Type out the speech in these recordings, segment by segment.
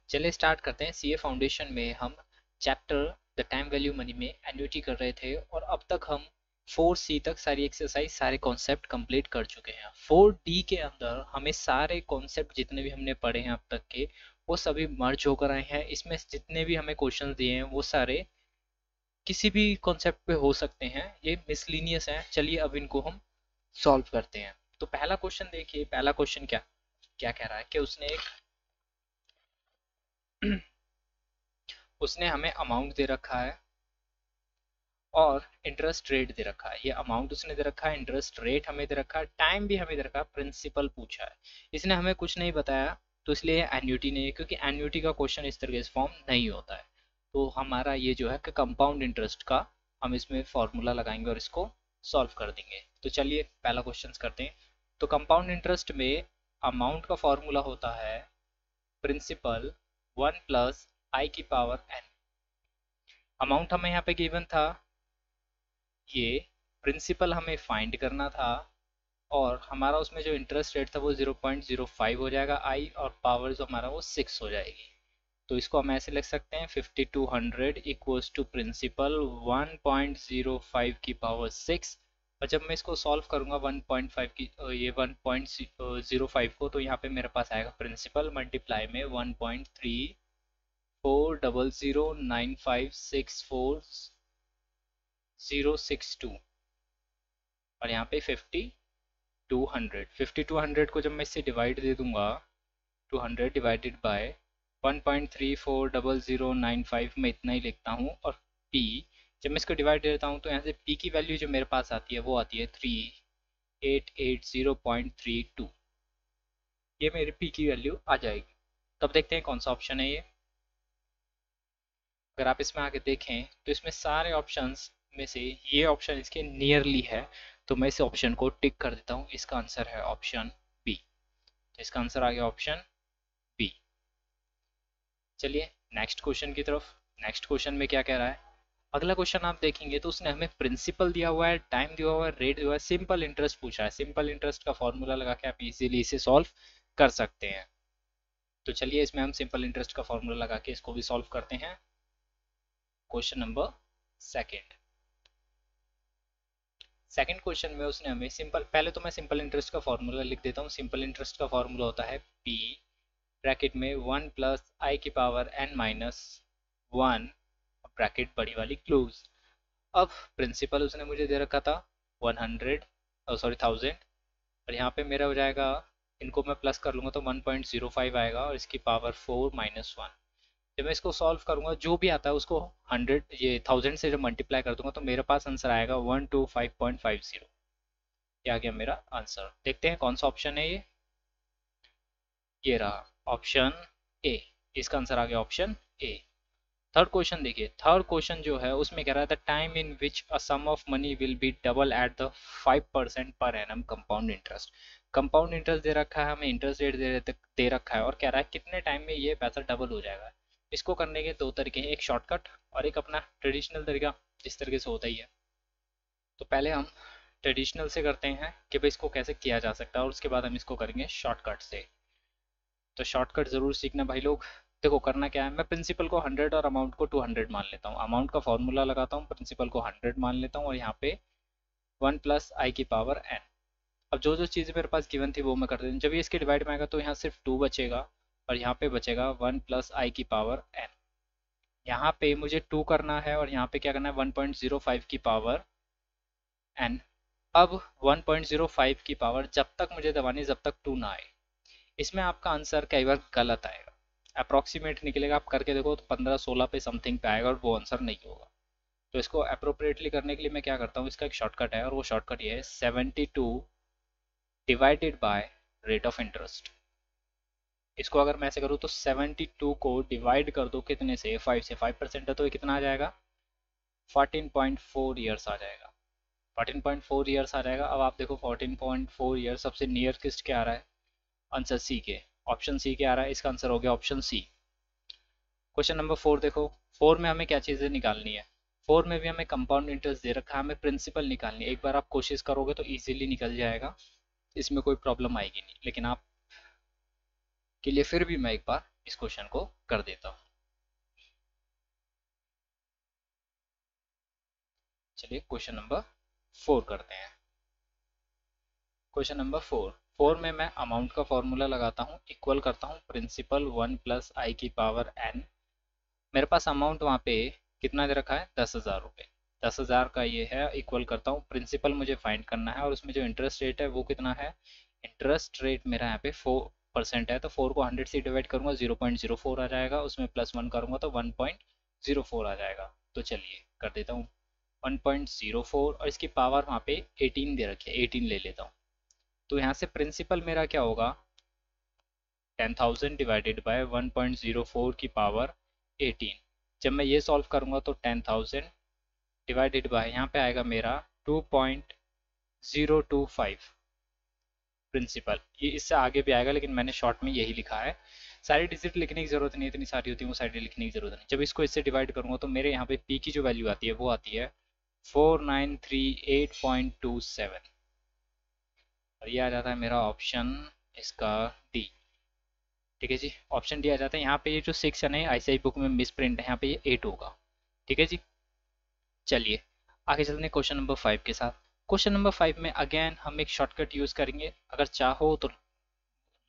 चलिए स्टार्ट करते हैं। सीए फाउंडेशन में हम chapter the time value money में एन्युटी कर रहे थे और अब तक हम 4C तक सारी एक्सरसाइज सारे कॉन्सेप्ट कंप्लीट कर चुके हैं। 4D के अंदर हमें सारे कॉन्सेप्ट जितने भी हमने पढ़े हैं अब तक के वो सभी मर्ज होकर आए हैं। इसमें जितने भी हमें क्वेश्चन दिए हैं वो सारे किसी भी कॉन्सेप्ट पे हो सकते हैं, ये मिसलिनियस हैं। चलिए अब इनको हम सॉल्व करते हैं। तो पहला क्वेश्चन देखिए, पहला क्वेश्चन क्या क्या कह रहा है कि उसने उसने हमें अमाउंट दे रखा है और इंटरेस्ट रेट दे रखा है। ये अमाउंट उसने दे रखा है, इंटरेस्ट रेट हमें दे रखा है, टाइम भी हमें दे रखा है, प्रिंसिपल पूछा है। इसने हमें कुछ नहीं बताया तो इसलिए एन्युटी नहीं है, क्योंकि एन्युटी का क्वेश्चन इस तरीके से फॉर्म नहीं होता है। तो हमारा ये जो है कि कंपाउंड इंटरेस्ट का हम इसमें फॉर्मूला लगाएंगे और इसको सॉल्व कर देंगे। तो चलिए पहला क्वेश्चन करते हैं। तो कंपाउंड इंटरेस्ट में अमाउंट का फॉर्मूला होता है प्रिंसिपल 1 + i⁻n। अमाउंट हमें यहाँ पे गिवन था, ये प्रिंसिपल हमें फाइंड करना था और हमारा उसमें जो इंटरेस्ट रेट था वो 0.05 हो जाएगा आई, और पावर जो हमारा वो 6 हो जाएगी। तो इसको हम ऐसे लिख सकते हैं 5200 इक्वल्स टू प्रिंसिपल 1.05 की पावर 6। और जब मैं इसको सॉल्व करूंगा 1.5 की ये 1.05 को, तो यहाँ पे मेरे पास आएगा प्रिंसिपल मल्टीप्लाई में 1.34009564 और यहाँ पे 5200 को जब मैं इससे डिवाइड दे दूंगा 200 डिवाइडेड बाय 1.340095 में इतना ही लिखता हूँ। और p जब मैं इसको डिवाइड देता हूँ तो यहाँ से p की वैल्यू जो मेरे पास आती है वो आती है 3880.32। ये मेरी p की वैल्यू आ जाएगी। तब देखते हैं कौन सा ऑप्शन है ये। अगर आप इसमें आगे देखें तो इसमें सारे ऑप्शंस में से ये ऑप्शन इसके नियरली है, तो मैं इस ऑप्शन को टिक कर देता हूँ। इसका आंसर है ऑप्शन बी। तो इसका आंसर आ गया ऑप्शन बी। चलिए नेक्स्ट क्वेश्चन की तरफ। नेक्स्ट क्वेश्चन में क्या कह रहा है। अगला क्वेश्चन आप देखेंगे तो उसने हमें प्रिंसिपल दिया हुआ है, टाइम दिया हुआ है, रेट दिया हुआ है, सिंपल इंटरेस्ट पूछा है। सिंपल इंटरेस्ट का फॉर्मूला लगा के आप इजीली इसे सॉल्व कर सकते हैं। तो चलिए इसमें हम सिंपल इंटरेस्ट का फॉर्मूला लगा के इसको भी सॉल्व करते हैं। Question number second. Second question में उसने हमें सिंपल, पहले तो मैं सिंपल इंटरेस्ट का फॉर्मूला लिख देता हूँ। सिंपल इंटरेस्ट का फॉर्मूला होता है p ब्रैकेट में 1 + i⁻n-1 ब्रैकेट बड़ी वाली क्लोज। अब प्रिंसिपल उसने मुझे दे रखा था 1000 और यहाँ पे मेरा हो जाएगा, इनको मैं प्लस कर लूँगा तो 1.05 आएगा और इसकी पावर 4 - 1। जब मैं इसको सॉल्व करूंगा जो भी आता है उसको 1000 से जब मल्टीप्लाई कर दूंगा तो मेरे पास आंसर आएगा 125.50। ये आ गया मेरा आंसर। देखते हैं कौन सा ऑप्शन है ये रहा ऑप्शन ए। इसका आंसर आ गया ऑप्शन ए। थर्ड क्वेश्चन देखिए। थर्ड क्वेश्चन जो है उसमें कह रहा है the time in which a sum of money will be double at the 5% per annum compound interest. Compound interest दे रखा है हमें, इंटरेस्ट रेट दे रखा है और कह रहा है कितने टाइम में ये पैसा डबल हो जाएगा। इसको करने के दो तरीके हैं, एक शॉर्टकट और एक अपना ट्रेडिशनल तरीका जिस तरीके से होता ही है। तो पहले हम ट्रेडिशनल से करते हैं कि भाई इसको कैसे किया जा सकता है और उसके बाद हम इसको करेंगे शॉर्टकट से। तो शॉर्टकट ज़रूर सीखना भाई लोग। देखो करना क्या है, मैं प्रिंसिपल को 100 और अमाउंट को 200 मान लेता हूँ। अमाउंट का फॉर्मूला लगाता हूँ, प्रिंसिपल को 100 मान लेता हूँ और यहाँ पे 1 + i⁻n। अब जो जो चीज़ें मेरे पास गिवन थी वो मैं कर देता हूँ। जब ये इसके डिवाइड में आएगा तो यहाँ सिर्फ 2 बचेगा और यहाँ पे बचेगा 1 + i⁻n। यहाँ पे मुझे 2 करना है और यहाँ पे क्या करना है 1.05 की पावर n। अब 1.05 की पावर जब तक मुझे दबानी जब तक 2 ना आए। इसमें आपका आंसर कई बार गलत आएगा, अप्रॉक्सीमेट निकलेगा। आप करके देखो तो 15-16 पे समथिंग पे आएगा और वो आंसर नहीं होगा। तो इसको अप्रोप्रिएटली करने के लिए मैं क्या करता हूँ, इसका एक शॉर्टकट है और वो शॉर्टकट ये है 72 divided by rate of interest. इसको अगर मैं ऐसे करूँ तो 72 को डिवाइड कर दो कितने से, 5 से। 5% है तो ये कितना आ जाएगा 14.4 ईयर्स आ जाएगा। 14.4 ईयर्स आ जाएगा। अब आप देखो 14.4 ईयर्स सबसे नियर किस्ट क्या आ रहा है, आंसर सी के, ऑप्शन सी के आ रहा है। इसका आंसर हो गया ऑप्शन सी। क्वेश्चन नंबर 4 देखो। 4 में हमें क्या चीज़ें निकालनी है। 4 में भी हमें कंपाउंड इंटरेस्ट दे रखा है, हमें प्रिंसिपल निकालनी है। एक बार आप कोशिश करोगे तो इजीली निकल जाएगा, इसमें कोई प्रॉब्लम आएगी नहीं। लेकिन आप के लिए फिर भी मैं एक बार इस क्वेश्चन को कर देता हूँ। चलिए क्वेश्चन नंबर 4 करते हैं। क्वेश्चन नंबर 4 में मैं अमाउंट का फॉर्मूला लगाता हूँ, इक्वल करता हूँ प्रिंसिपल 1 प्लस आई की पावर n। मेरे पास अमाउंट वहाँ पे कितना दे रखा है, 10,000 रुपये। 10,000 का ये है, इक्वल करता हूँ, प्रिंसिपल मुझे फाइंड करना है और उसमें जो इंटरेस्ट रेट है वो कितना है, इंटरेस्ट रेट मेरा यहाँ पे 4% है, तो 4 को 100 से डिवाइड करूँगा 0.04 आ जाएगा, उसमें +1 करूँगा तो 1.04 आ जाएगा। तो चलिए कर देता हूँ 1.04 और इसकी पावर वहाँ पे 18 दे रखी है, 18 ले लेता हूँ। तो यहाँ से प्रिंसिपल मेरा क्या होगा, 10,000 डिवाइडेड बाय 1.04 की पावर 18। जब मैं ये सॉल्व करूँगा तो 10,000 डिवाइडेड बाय यहाँ पे आएगा मेरा 2.025 प्रिंसिपल। ये इससे आगे भी आएगा लेकिन मैंने शॉर्ट में यही लिखा है, सारी डिजिट लिखने की जरूरत नहीं, इतनी सारी होती है वो सारी लिखने की जरूरत नहीं। जब इसको इससे डिवाइड करूँगा तो मेरे यहाँ पे पी की जो वैल्यू आती है वो आती है 4938.27 और ये आ जाता है मेरा ऑप्शन इसका डी। ठीक है जी, ऑप्शन डी आ जाता है। यहाँ पे ये जो 6 है ना आईसीआई बुक में मिस प्रिंट है, यहाँ पे ये 8 होगा। ठीक है जी, चलिए आगे चलते हैं क्वेश्चन नंबर 5 के साथ। क्वेश्चन नंबर 5 में अगेन हम एक शॉर्टकट यूज करेंगे, अगर चाहो तो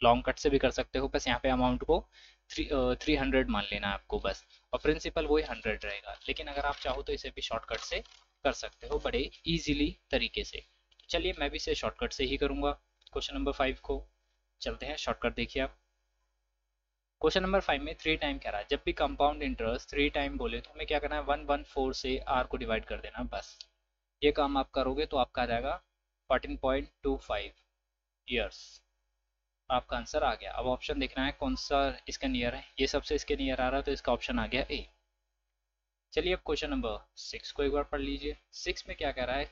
लॉन्ग कट से भी कर सकते हो, बस यहाँ पे अमाउंट को 300 मान लेना है आपको बस, और प्रिंसिपल वही 100 रहेगा। लेकिन अगर आप चाहो तो इसे भी शॉर्टकट से कर सकते हो बड़े इजीली तरीके से। तो चलिए मैं भी इसे शॉर्टकट से ही करूँगा क्वेश्चन नंबर 5 को। चलते हैं शॉर्टकट, देखिए आप क्वेश्चन नंबर 5 में 3 टाइम कह रहा है, जब भी कंपाउंड इंटरेस्ट 3 टाइम बोले तो हमें क्या करना है, 114 से आर को डिवाइड कर देना बस। ये काम आप करोगे तो आपका आ जाएगा 14.25 ईयर्स। आपका आंसर आ गया। अब ऑप्शन देखना है कौन सा इसका नियर है, ये सबसे इसके नियर आ रहा है तो इसका ऑप्शन आ गया ए। चलिए अब क्वेश्चन नंबर 6 को एक बार पढ़ लीजिए। 6 में क्या कह रहा है,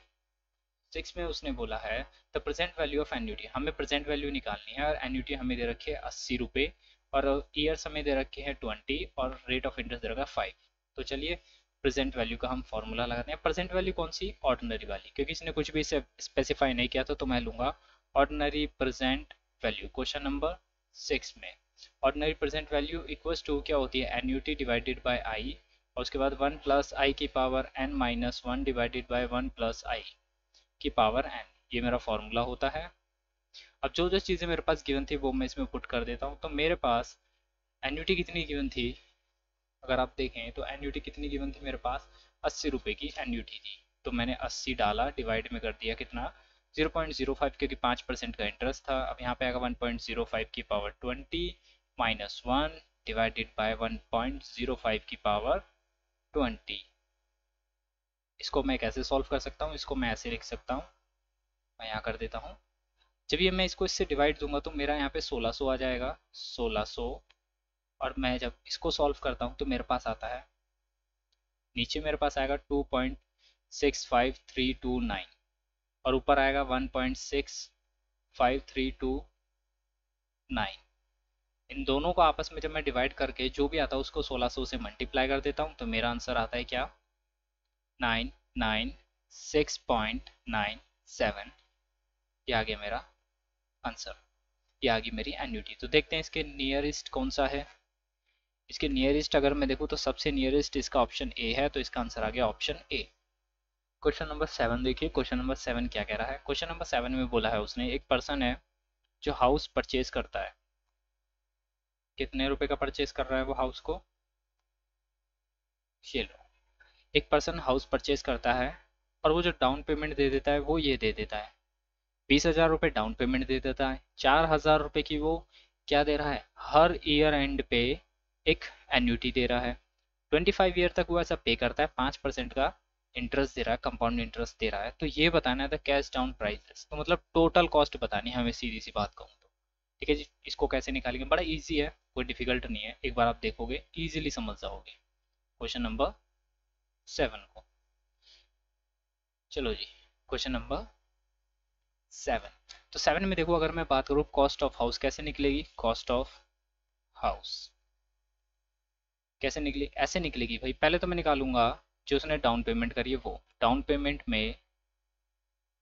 6 में उसने बोला है the present value of annuity, हमें प्रेजेंट वैल्यू निकालनी है और एन्यूटी हमें दे रखी है 80 रुपये और ईयर्स हमें दे रखे हैं 20 और रेट ऑफ इंटरेस्ट दे रखा है 5। तो चलिए प्रेजेंट वैल्यू का हम फॉर्मूला लगाते हैं। प्रेजेंट वैल्यू कौन सी, ऑर्डिनरी वाली, क्योंकि इसने कुछ भी स्पेसिफाई नहीं किया था तो मैं लूंगा ordinary present value. Question number 6 में ordinary present value equals to क्या होती है, एन्यूटी डिवाइडेड बाय आई और उसके बाद 1 प्लस आई की power n minus 1 divided by 1 plus i की पावर n, ये मेरा फॉर्मूला होता है। अब जो जो चीज़ें मेरे पास गिवन थी वो मैं इसमें पुट कर देता हूँ। तो मेरे पास एन्यूटी कितनी गिवन थी, अगर आप देखें तो एन्यूटी कितनी गिवन थी मेरे पास, 80 रुपये की एन्यूटी थी। तो मैंने 80 डाला, डिवाइड में कर दिया कितना 0.05, क्योंकि 5% का इंटरेस्ट था। अब यहाँ पे आएगा 1.05 की पावर 20 माइनस 1 डिवाइडेड बाय 1.05 की पावर 20। इसको मैं कैसे सॉल्व कर सकता हूँ, इसको मैं ऐसे लिख सकता हूँ, मैं यहाँ कर देता हूँ। जब ये मैं इसको इससे डिवाइड दूंगा तो मेरा यहाँ पे 1600 आ जाएगा, 1600। और मैं जब इसको सॉल्व करता हूँ तो मेरे पास आता है, नीचे मेरे पास आएगा 2.65329 और ऊपर आएगा 1.65329। इन दोनों को आपस में जब मैं डिवाइड करके जो भी आता है उसको 1600 से मल्टीप्लाई कर देता हूँ तो मेरा आंसर आता है क्या, 996.97। ये आ गया मेरा आंसर, ये आ गई मेरी एन्यूटी। तो देखते हैं इसके नियरेस्ट कौन सा है। इसके नियरेस्ट अगर मैं देखूँ तो सबसे नियरेस्ट इसका ऑप्शन ए है, तो इसका आंसर आ गया ऑप्शन ए। क्वेश्चन नंबर 7 देखिए, क्वेश्चन नंबर 7 क्या कह रहा है। क्वेश्चन नंबर 7 में बोला है उसने, एक पर्सन है जो हाउस परचेज करता है, कितने रुपए का परचेज कर रहा है वो हाउस को, ये लो। एक पर्सन हाउस परचेज करता है और वो जो डाउन पेमेंट दे देता है वो ये दे देता है, 20,000 रुपये डाउन पेमेंट दे देता है। 4,000 रुपये की वो क्या दे रहा है, हर ईयर एंड पे एक एन्यूटी दे रहा है। 25 ईयर तक वो ऐसा पे करता है, 5% का इंटरेस्ट दे रहा है, कंपाउंड इंटरेस्ट दे रहा है। तो ये बताना है द कैश डाउन प्राइसेस, तो मतलब टोटल कॉस्ट बतानी है हमें, सीधी सी बात कहूँ तो। ठीक है जी, इसको कैसे निकालेंगे, बड़ा इजी है, कोई डिफिकल्ट नहीं है, एक बार आप देखोगे इजीली समझ जाओगे क्वेश्चन नंबर 7 को। चलो जी क्वेश्चन नंबर 7। तो 7 में देखो, अगर मैं बात करूँ कॉस्ट ऑफ हाउस कैसे निकलेगी, कॉस्ट ऑफ हाउस कैसे निकली, ऐसे निकलेगी भाई। पहले तो मैं निकालूंगा जो उसने डाउन पेमेंट करी है वो, डाउन पेमेंट में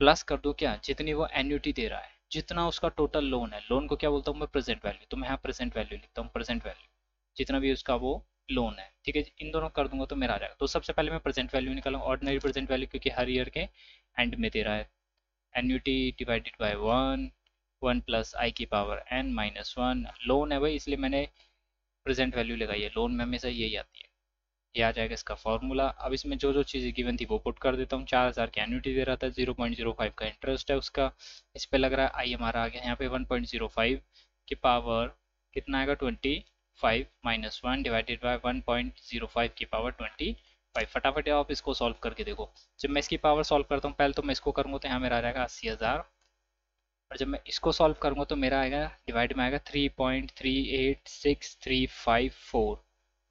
प्लस कर दो क्या, जितनी वो एन्यूटी दे रहा है, जितना उसका टोटल लोन है, लोन को क्या बोलता हूँ मैं, प्रेजेंट वैल्यू। तो मैं यहाँ प्रेजेंट वैल्यू लिखता हूँ, प्रेजेंट वैल्यू जितना भी उसका वो लोन है, ठीक है। इन दोनों कर दूंगा तो मेरा आ जाएगा। तो सबसे पहले मैं प्रेजेंट वैल्यू निकालूंगा, ऑर्डिनरी प्रेजेंट वैल्यू, क्योंकि हर ईयर के एंड में दे रहा है। Annuity divided by 1 plus i की पावर n माइनस 1। लोन है भाई, इसलिए मैंने प्रेजेंट वैल्यू लगाई है, लोन में हमेशा यही आती है। ये आ जाएगा इसका फॉर्मूला। अब इसमें जो जो चीज़ें गिवन थी वो पुट कर देता हूँ। 4000 की एन्यूटी दे रहा था, 0.05 का इंटरेस्ट है उसका, इस पे लग रहा है। आई हमारा आ गया यहाँ पे 1.05 की पावर कितना आएगा, 25 माइनस 1 डिवाइडेड बाय 1.05 की पावर 25। फटाफट आप इसको सॉल्व करके देखो। जब मैं इसकी पावर सॉल्व करता हूँ, पहले तो मैं इसको करूँगा तो यहाँ मेरा आ जाएगा 80,000, और जब मैं इसको सॉल्व करूँगा तो मेरा आएगा डिवाइड में आएगा 3.386354,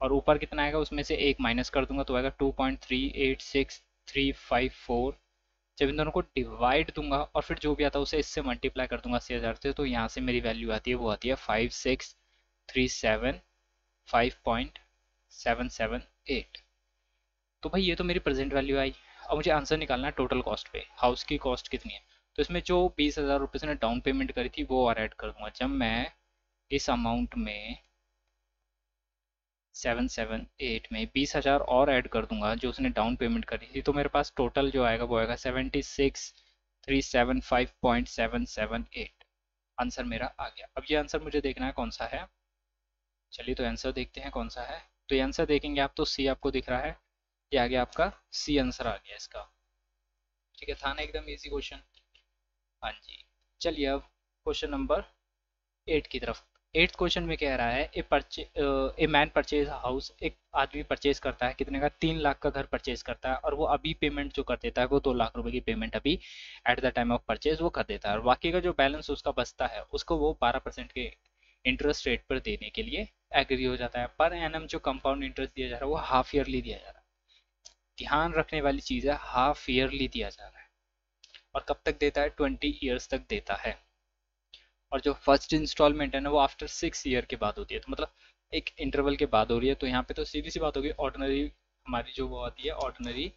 और ऊपर कितना आएगा उसमें से एक माइनस कर दूंगा तो आएगा 2.386354। जब इन दोनों को डिवाइड दूंगा और फिर जो भी आता है उसे इससे मल्टीप्लाई कर दूंगा 80,000 से, तो यहाँ से मेरी वैल्यू आती है, वो आती है 56375.778। तो भाई ये तो मेरी प्रेजेंट वैल्यू आई। अब मुझे आंसर निकालना है टोटल कॉस्ट पे, हाउस की कॉस्ट कितनी है। तो इसमें जो 20,000 रुपये से डाउन पेमेंट करी थी वो और ऐड कर दूंगा। जब मैं इस अमाउंट में 778 में 20,000 और ऐड कर दूंगा जो उसने डाउन पेमेंट करी थी, तो मेरे पास टोटल जो आएगा वो आएगा 76,375.778। आंसर मेरा आ गया। अब ये आंसर मुझे देखना है कौन सा है। चलिए तो आंसर देखते हैं कौन सा है। तो ये आंसर देखेंगे आप तो सी आपको दिख रहा है, ये आ गया आपका सी, आंसर आ गया इसका। ठीक है, था ना एकदम इजी क्वेश्चन। हाँ जी। चलिए अब क्वेश्चन नंबर 8 की तरफ। 8th क्वेश्चन में कह रहा है ए मैन परचेज हाउस, एक आदमी परचेज करता है कितने का, 3 लाख का घर परचेज करता है, और वो अभी पेमेंट जो कर देता है वो 2 लाख रुपए की पेमेंट अभी at the time of purchase वो कर देता है, और बाकी का जो बैलेंस उसका बचता है उसको वो 12% के इंटरेस्ट रेट पर देने के लिए एग्री हो जाता है। पर एनम जो कंपाउंड इंटरेस्ट दिया जा रहा है वो हाफ ईयरली दिया जा रहा है। ध्यान रखने वाली चीज़ है, हाफ ईयरली दिया जा रहा है, और कब तक देता है, 20 ईयर्स तक देता है। और जो फर्स्ट इंस्टॉलमेंट है ना वो आफ्टर 6 ईयर के बाद होती है, तो मतलब एक इंटरवल के बाद हो रही है। तो यहाँ पे तो सीधी सी बात होगी, ऑर्डिनरी हमारी जो वो आती है ऑर्डिनरी,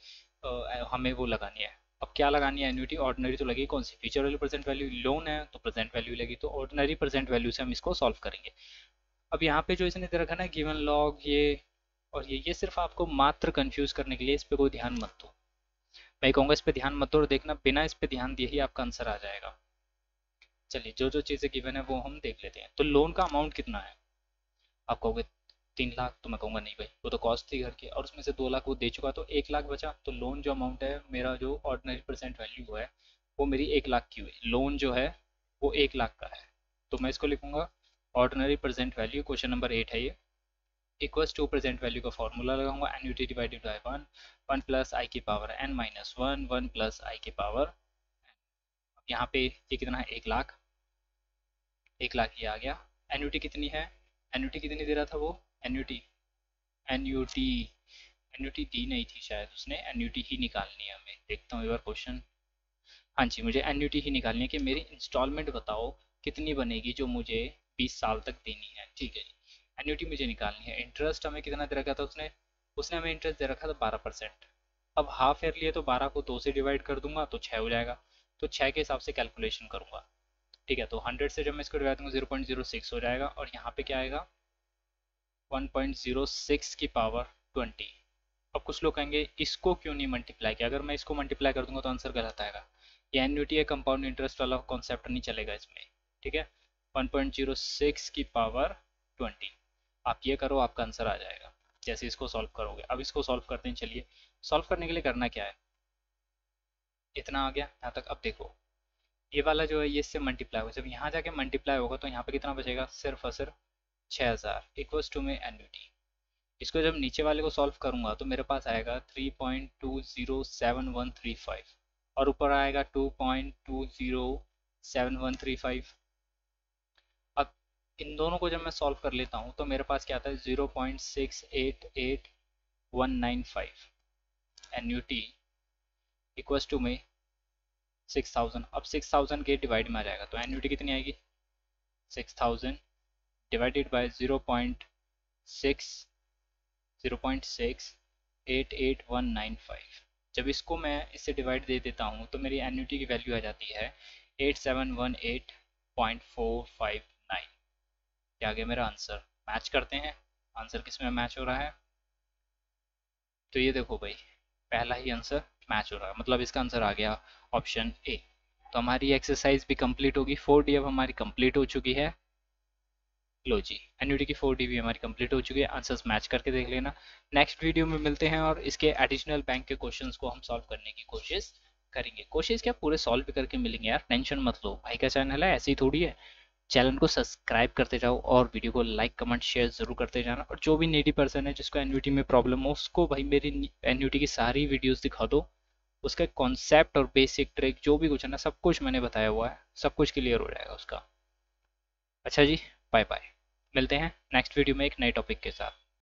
हमें वो लगानी है। अब क्या लगानी है, एन्युटी ऑर्डिनरी तो लगी, कौन सी, future value present value, loan है तो प्रेजेंट वैल्यू लगी, तो ऑर्डिनरी प्रेजेंट वैल्यू से हम इसको सॉल्व करेंगे। अब यहाँ पे जो इसने दे रखा ना गिवन लॉग ये और ये सिर्फ आपको मात्र कंफ्यूज करने के लिए, इस पे कोई ध्यान मत दो। मैं कहूँगा इस पे ध्यान मत दो, और देखना बिना इस पे ध्यान दिए ही आपका आंसर आ जाएगा। चलिए जो जो चीज़ें गिवन है वो हम देख लेते हैं। तो लोन का अमाउंट कितना है, आप कहोगे 3 लाख, तो मैं कहूँगा नहीं भाई वो तो कॉस्ट थी घर की, और उसमें से 2 लाख वो दे चुका, तो 1 लाख बचा। तो लोन जो अमाउंट है मेरा, जो ऑर्डिनरी परसेंट वैल्यू है वो मेरी 1 लाख की हुई, लोन जो है वो 1 लाख का है। तो मैं इसको लिखूंगा ordinary present value, question number 8 है ये, इक्वल्स टू प्रेजेंट वैल्यू का फॉर्मूला लगाऊंगा, annuity divided by 1 plus i की power n minus 1 plus i की पावर। यहाँ पे ये कितना है, 1 लाख, 1 लाख ये आ गया। एन्युटी कितनी है, एन्युटी कितनी दे रहा था वो, एन्युटी एन्युटी एन्युटी दी नहीं थी शायद उसने, एन्युटी ही निकालनी है हमें। देखता हूँ एक बार क्वेश्चन। हाँ जी, मुझे एन्युटी ही निकालनी है कि मेरी इंस्टॉलमेंट बताओ कितनी बनेगी जो मुझे 20 साल तक देनी है। ठीक है जी, एन्युटी मुझे निकालनी है। इंटरेस्ट हमें कितना दे रखा था उसने, उसने हमें इंटरेस्ट दे रखा था 12%। अब हाफ ईयरली है तो 12 को 2 से डिवाइड कर दूंगा तो 6 हो जाएगा, तो 6 के हिसाब से कैलकुलेशन करूंगा। ठीक है, तो 100 से जब मैं इसको डिवाइड दूंगा 0.06 हो जाएगा, और यहाँ पे क्या आएगा 1.06 की पावर 20। अब कुछ लोग कहेंगे इसको क्यों नहीं मल्टीप्लाई किया, अगर मैं इसको मल्टीप्लाई कर दूंगा तो आंसर गलत आएगा। ये एन्युटी है, कंपाउंड इंटरेस्ट वाला कॉन्सेप्ट नहीं चलेगा इसमें। ठीक है, 1.06 की पावर 20, आप ये करो आपका आंसर आ जाएगा जैसे इसको सॉल्व करोगे। अब इसको सॉल्व करते हैं। चलिए सॉल्व करने के लिए करना क्या है, इतना आ गया यहाँ तक। अब देखो ये वाला जो है ये इससे मल्टीप्लाई होगा, जब यहाँ जाके मल्टीप्लाई होगा तो यहाँ पे कितना बचेगा, सिर्फ और सिर्फ 6000 इक्वल्स टू में एन्युटी। इसको जब नीचे वाले को सॉल्व करूंगा तो मेरे पास आएगा 3.207135, और ऊपर आएगा 2.207135। अब इन दोनों को जब मैं सॉल्व कर लेता हूँ तो मेरे पास क्या आता है 0.688195 एन्युटी इक्वल्स टू में 6000। अब 6000 के डिवाइड में आ जाएगा तो एन्युटी कितनी आएगी, 6000 डिवाइडेड बाय 0.688195। जब इसको मैं इससे डिवाइड दे देता हूँ तो मेरी एन्युटी की वैल्यू आ जाती है 8718.459। क्या आ गया मेरा आंसर, मैच करते हैं। आंसर किस में मैच हो रहा है? तो ये देखो भाई, पहला ही आंसर मैच हो रहा है, मतलब इसका आंसर आ गया ऑप्शन ए। तो हमारी एक्सरसाइज भी कंप्लीट होगी, 4D अब हमारी कंप्लीट हो चुकी है। लो जी, एन्युटी की 4D भी हमारी कंप्लीट हो चुकी है, आंसर्स मैच करके देख लेना। नेक्स्ट वीडियो में मिलते हैं और इसके एडिशनल बैंक के क्वेश्चंस को हम सॉल्व करने की कोशिश करेंगे। कोशिश क्या, पूरे सॉल्व भी करके मिलेंगे यार, टेंशन मत लो, भाई का चैनल है, ऐसे ही थोड़ी है। चैनल को सब्सक्राइब करते जाओ और वीडियो को लाइक कमेंट शेयर जरूर करते जाना। और जो भी नीडी पर्सन है जिसको एन्युटी में प्रॉब्लम हो, उसको भाई मेरी एन्युटी की सारी वीडियोस दिखा दो। उसका कॉन्सेप्ट और बेसिक ट्रिक जो भी कुछ है ना, सब कुछ मैंने बताया हुआ है, सब कुछ क्लियर हो जाएगा उसका। अच्छा जी, बाय बाय, मिलते हैं नेक्स्ट वीडियो में एक नए टॉपिक के साथ।